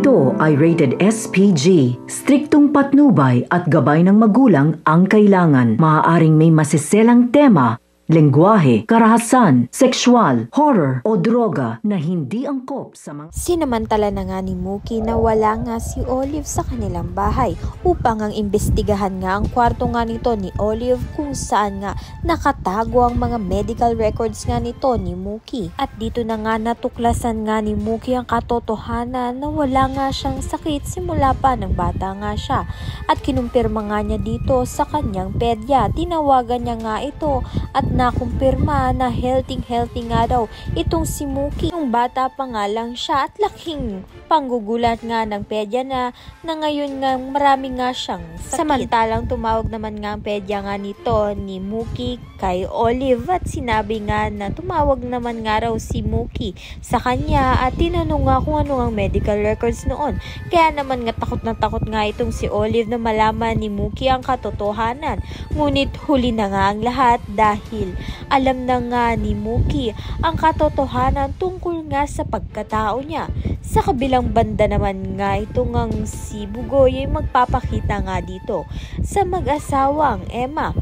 ito ay rated SPG. Striktong patnubay at gabay ng magulang ang kailangan. Maaaring may masiselang tema, lengguwahe, karahasan, sexual, horror o droga na hindi angkop sa mga... Sinamantala na nga ni Mookie na wala nga si Olive sa kanilang bahay upang ang imbestigahan nga ang kwarto nga nito ni Olive kung saan nga nakatago ang mga medical records nga nito ni Mookie. At dito na nga natuklasan nga ni Mookie ang katotohanan na wala nga siyang sakit simula pa ng bata nga siya. At kinumpirma nga niya dito sa kanyang pedya. Tinawagan niya nga ito at nakumpirma na healthy nga daw itong si Mookie. Nung bata pa nga lang siya at laking panggugulat nga ng pedya na ngayon nga marami nga siyang sakit. Samantalang tumawag naman nga ang pedya nga nito ni Mookie kay Olive at sinabi nga na tumawag naman nga raw si Mookie sa kanya at tinanong nga kung ano ang medical records noon. Kaya naman nga takot na takot nga itong si Olive na malaman ni Mookie ang katotohanan. Ngunit huli na nga ang lahat dahil alam na nga ni Mookie ang katotohanan tungkol nga sa pagkatao niya. Sa kabilang banda naman nga itong ang si Bugoy ay magpapakita nga dito sa mag-asawang Emma.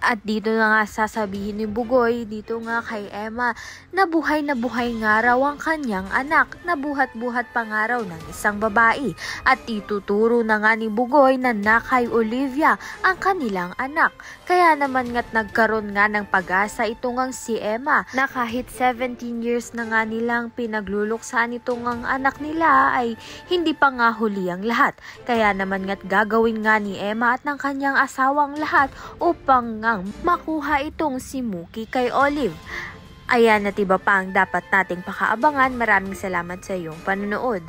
At dito na nga sasabihin ni Bugoy dito nga kay Emma na buhay nga raw ang kanyang anak, na buhat-buhat pa nga raw ng isang babae. At ituturo na nga ni Bugoy na kay Olivia ang kanilang anak. Kaya naman nga't nagkaroon nga ng pag-asa itong ang si Emma na kahit 17 years na nga nilang pinagluluksaan itong ang anak nila ay hindi pa nga huli ang lahat. Kaya naman nga't gagawin nga ni Emma at ng kanyang asawang lahat upang nga makuha itong si Mookie kay Olive. Ayan at iba pa ang dapat nating pakaabangan. Maraming salamat sa iyong panonood.